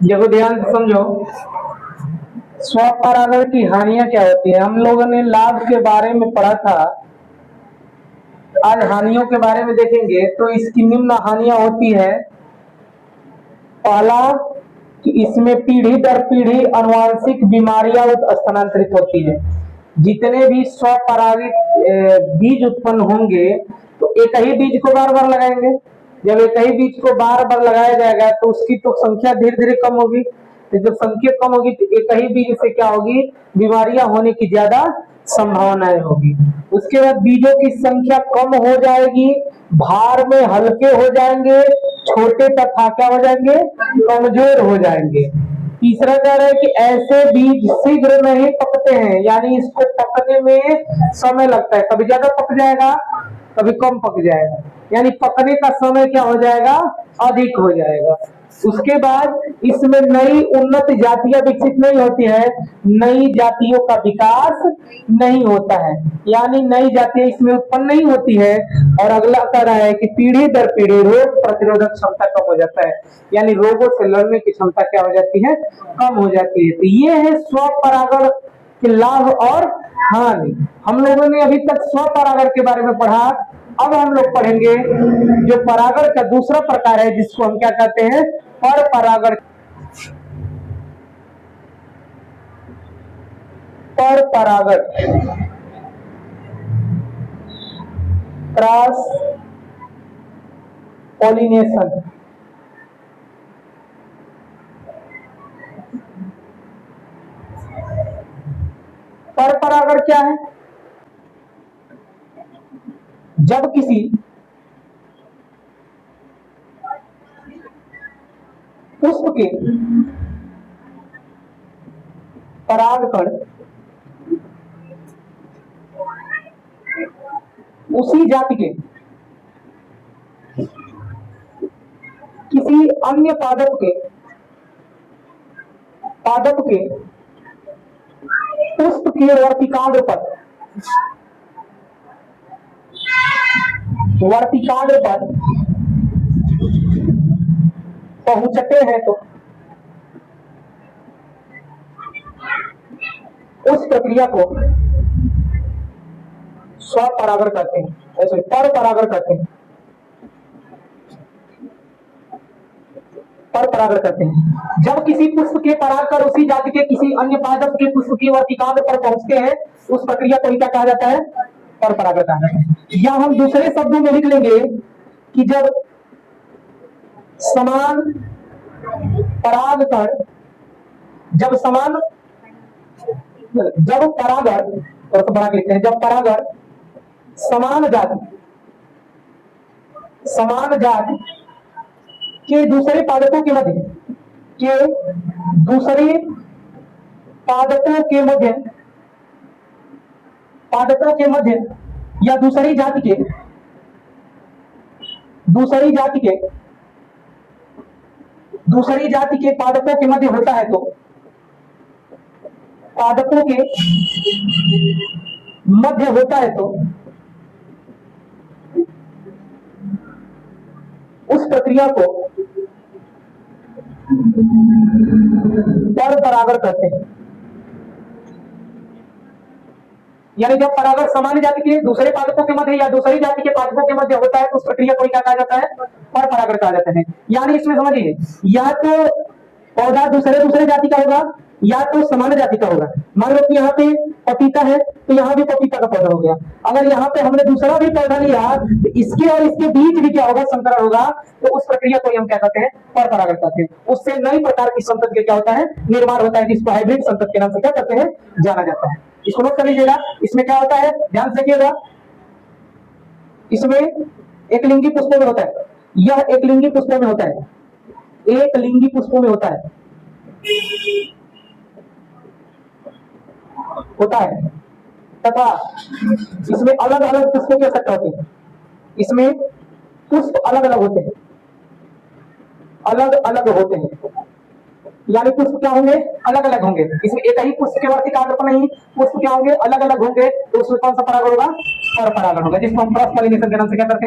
देखो ध्यान से समझो, स्वपरागण की हानियां क्या होती है। हम लोगों ने लाभ के बारे में पढ़ा था, आज हानियों के बारे में देखेंगे। तो इसकी निम्न हानियां होती है। पहला कि इसमें पीढ़ी दर पीढ़ी आनुवंशिक बीमारियां स्थानांतरित होती है। जितने भी स्वपरागित बीज उत्पन्न होंगे तो एक ही बीज को बार बार लगाएंगे। जब एक ही बीज को बार बार लगाया जाएगा तो उसकी तो संख्या धीरे धीरे कम होगी। तो जब संख्या कम होगी तो एक ही बीज से क्या होगी, बीमारियां होने की ज्यादा संभावनाएं होगी। उसके बाद बीजों की संख्या कम हो जाएगी, भार में हल्के हो जाएंगे, छोटे तथा क्या हो जाएंगे, कमजोर हो जाएंगे। तीसरा कह रहा है कि ऐसे बीज शीघ्र नहीं पकते हैं, यानी इसको पकने में समय लगता है। कभी ज्यादा पक जाएगा, कभी कम पक जाएगा, यानी पकने का समय क्या हो जाएगा, अधिक हो जाएगा। उसके बाद इसमें नई उन्नत जातियां विकसित नहीं होती है, नई जातियों का विकास नहीं होता है, यानी नई जातियां इसमें उत्पन्न नहीं होती है। और अगला कह रहा है कि पीढ़ी दर पीढ़ी रोग प्रतिरोधक क्षमता कम हो जाता है, यानी रोगों से लड़ने की क्षमता क्या हो जाती है, कम हो जाती है। तो ये है स्वपरागण के लाभ और हानि। हम लोगों ने अभी तक स्वपरागण के बारे में पढ़ा। अब हम लोग पढ़ेंगे जो परागण का दूसरा प्रकार है, जिसको हम क्या कहते हैं, पर परागण। पर परागण क्रॉस पॉलिनेशन। पर परागण क्या है? जब किसी पुष्प के परागकण उसी जाति के किसी अन्य पादप के पुष्प के वर्तिकाग्र पर पहुंचते हैं तो उस प्रक्रिया को स्वपरागण कहते हैं, ऐसे पर परागण कहते हैं। पर परागण कहते हैं जब किसी पुष्प के परागकण उसी जाति के किसी अन्य पादप के पुष्प की वर्तिकाग्र पर पहुंचते हैं, उस प्रक्रिया को क्या कहा जाता है, पर परागण कहा जाता है। या हम दूसरे शब्दों में लिख लेंगे कि जब समान परागकण जब परागण और बढ़ा के लिखते हैं, जब परागण समान जाति के दूसरे पादपों के मध्य या दूसरी जाति के पादपों के मध्य होता है तो पादपों के मध्य होता है तो उस प्रक्रिया को पर परागण कहते हैं। यानी जब परागण सामान्य जाति के दूसरे पादपों के मध्य या दूसरी जाति के पादपों के मध्य होता है तो उस प्रक्रिया को क्या कहा जाता है, पर परागण कहा जाता है। यानी इसमें समझिए, या तो पौधा दूसरे जाति का होगा या तो सामान्य जाति का होगा। मान लो कि यहाँ पे पपीता है तो यहाँ भी पपीता का पौधा हो गया। अगर यहाँ पे हमने दूसरा भी पौधा लिया तो इसके और इसके बीच भी क्या होगा, संकरण होगा। तो उस प्रक्रिया को हम क्या कहते हैं, पर परागण कहते हैं। उससे नई प्रकार की संतति के क्या होता है, निर्माण होता है, जिसको हाइब्रिड संतति के नाम से क्या कहते हैं, जाना जाता है। इसको नोट कर लीजिएगा। इसमें क्या होता है, ध्यान से देखिएगा। इसमें एक लिंगी पुष्पों में होता है, यह एक लिंगी पुष्पों में होता है, एक लिंगी पुष्पों में होता है तथा इसमें अलग अलग पुष्पों की आवश्यकता होती है। इसमें पुष्प अलग अलग होते हैं, यानी पुष्प क्या होंगे, अलग अलग होंगे। इसमें एक ही पुष्प के वर्तिकाग्र पर नहीं, पुष्प क्या होंगे, अलग अलग होंगे। तो उसमें कौन सा परागण होगा, पर परागण होगा, जिसको हम क्रॉस पॉलिनेशन के नाम से क्या करते हैं,